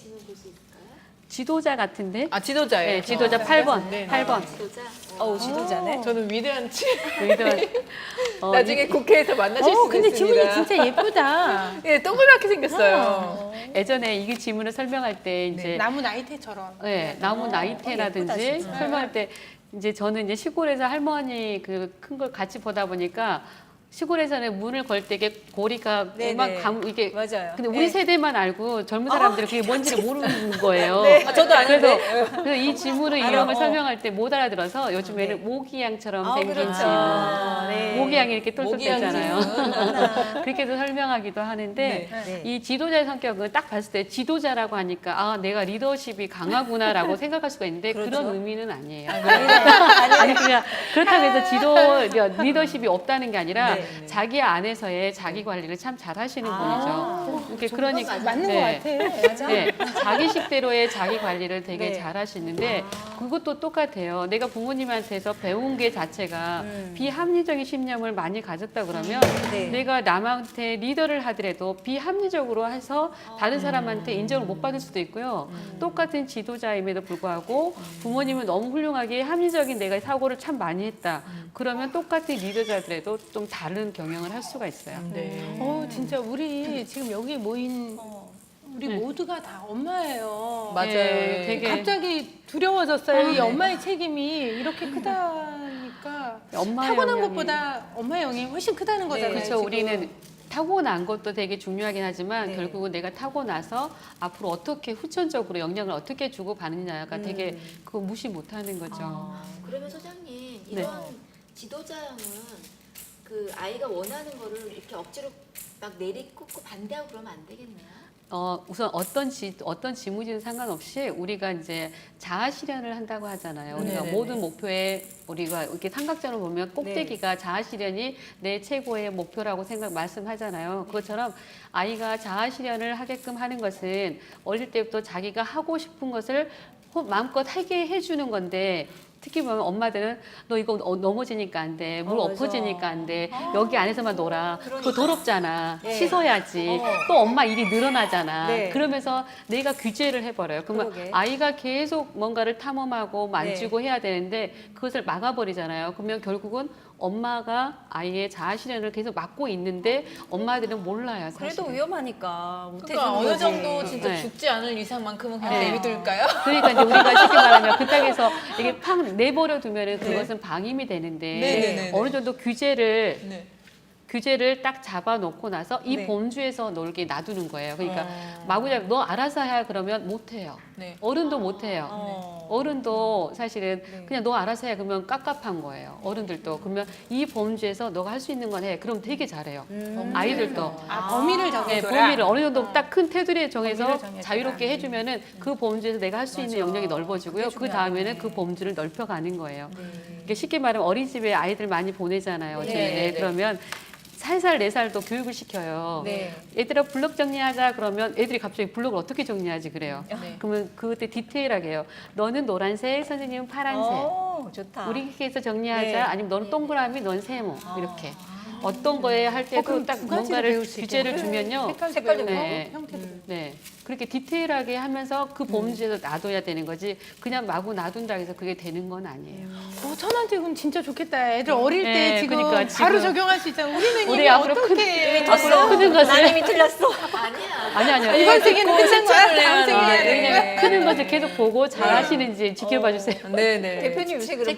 지문 볼 수 있을까요? 지도자 같은데? 아, 지도자예요. 네, 지도자 8번. 네. 8번. 지도자? 지도자네. 저는 위대한 의도한. 나중에 국회에서 만나실 수 근데 지문이 있습니다. 진짜 예쁘다. 예, 동그랗게 생겼어요. 예전에 이 지문을 설명할 때 이제 나무 나이테처럼. 네, 나무 나이테라든지 예쁘다, 진짜. 설명할 때 이제 저는 이제 시골에서 할머니 그 큰 걸 같이 보다 보니까 시골에서는 문을 걸 때 이게 고리가 네, 막 네. 이게 맞아요. 근데 우리 네. 세대만 알고 젊은 사람들은 그게 뭔지를 모르는 거예요. 저도 아는데. 그래서 이 지문의 이름을 설명할 때 못 알아들어서 요즘에는 네. 모기향처럼 생긴 그렇죠. 지문. 네. 모기향이 이렇게 모기향 똘똘대잖아요. 지문. 그렇게도 설명하기도 하는데 네. 이 지도자의 성격은 딱 봤을 때 지도자라고 하니까 아 내가 리더십이 강하구나라고 생각할 수가 있는데 그런 의미는 아니에요. 아니 그냥 그렇다고 해서 리더십이 없다는 게 아니라 네. 자기 안에서의 자기 관리를 참 잘하시는 분이죠. 이렇게 그러니까 맞는 네. 것 같아. 네, 자기식대로의 자기 관리를 되게 네. 잘하시는데 그것도 똑같아요. 내가 부모님한테서 배운 게 자체가 비합리적인 신념을 많이 가졌다 그러면 네. 내가 남한테 리더를 하더라도 비합리적으로 해서 다른 사람한테 인정을 못 받을 수도 있고요. 똑같은 지도자임에도 불구하고 부모님은 너무 훌륭하게 합리적인 내가 사고를 참 많이 했다. 그러면 똑같은 리더자들에도 좀 다른 경영을 할 수가 있어요. 네. 진짜 우리 지금 여기 모인 우리 네. 모두가 다 엄마예요. 맞아요. 네, 되게 갑자기 두려워졌어요. 이 네. 엄마의 책임이 이렇게 크다니까 엄마의 타고난 영향이- 것보다 엄마의 영향이 훨씬 크다는 거잖아요. 그렇죠. 지금. 우리는 타고난 것도 되게 중요하긴 하지만 네. 결국은 내가 타고나서 앞으로 어떻게 후천적으로 영향을 어떻게 주고 받느냐가 되게 그거 무시 못하는 거죠. 그러면 소장님 네. 이런 지도자형은 그 아이가 원하는 거를 이렇게 억지로 막 내리꽂고 반대하고 그러면 안 되겠네요. 우선 어떤 지문이든 상관없이 우리가 이제 자아 실현을 한다고 하잖아요. 우리가 네네네. 모든 목표에 우리가 이렇게 삼각장을 보면 꼭대기가 자아 실현이 내 최고의 목표라고 말씀하잖아요. 그것처럼 아이가 자아 실현을 하게끔 하는 것은 어릴 때부터 자기가 하고 싶은 것을 마음껏 하게 해주는 건데 특히 보면 엄마들은 너 이거 넘어지니까 안 돼, 물 엎어지니까 안 돼, 여기 안에서만 놀아. 그거 더럽잖아. 네. 씻어야지. 또 엄마 일이 늘어나잖아. 네. 그러면서 내가 규제를 해버려요. 그러면 그러게. 아이가 계속 뭔가를 탐험하고 만지고 해야 되는데 그것을 막아버리잖아요. 그러면 결국은 엄마가 아이의 자아 실현을 계속 막고 있는데 엄마들은 몰라요. 사실. 그래도 위험하니까 못해주는 그러니까 어느 거지. 정도 진짜 네. 죽지 않을 이상만큼은 그냥 네. 내비둘까요? 그러니까 이제 우리가 쉽게 말하면 그 땅에서 이게 팍 내버려 두면은 그것은 방임이 되는데 네네네네. 어느 정도 규제를 딱 잡아놓고 나서 이 네. 범주에서 놀게 놔두는 거예요. 그러니까 마구잡이 너 알아서 해 그러면 못 해요. 네. 어른도 못 해요. 어른도 사실은 그냥 너 알아서 해 그러면 깝깝한 거예요. 어른들도 그러면 이 범주에서 너가 할 수 있는 건 해. 그럼 되게 잘해요. 아이들도. 범위를 네, 정해줘라. 범위를 어느 정도 딱 큰 테두리에 정해서 범위를 정해줘라. 자유롭게 해주면은 그 범주에서 내가 할 수 있는 영역이 넓어지고요. 그 다음에는 그 범주를 넓혀가는 거예요. 이게 쉽게 말하면 어린이집에 아이들 많이 보내잖아요. 네, 저희. 네. 그러면 3살, 4살도 교육을 시켜요. 네. 얘들아 블럭 정리하자 그러면 애들이 갑자기 블럭을 어떻게 정리하지 그래요. 네. 그러면 그때 디테일하게 해요. 너는 노란색, 선생님은 파란색. 좋다. 우리 기계에서 정리하자. 네. 아니면 너는 동그라미, 넌 세모. 이렇게. 어떤 거에 할 때도 그럼 딱 두 가지를 뭔가를 배울 수 규제를 있겠네. 주면요. 색깔도 네. 배우고 형태도 배우고. 네. 그렇게 디테일하게 하면서 그 범주에서 놔둬야 되는 거지. 그냥 마구 놔둔다 해서 그게 되는 건 아니에요. 천안책은 진짜 좋겠다. 애들 어릴 때 네, 지금 그러니까 바로 지금 적용할 수 있잖아. 우리는 우리 이미 앞으로 어떻게 앞으로 크는 것을 난 이미 틀렸어. 아니야. 아니요. 이번 세기는 끝난 거야? 다음 해야 세기 해야 돼. 되는 거야? 왜냐면 크는 것을 계속 보고 잘하시는지 지켜봐 주세요. 네네. 대표님 요새 그럼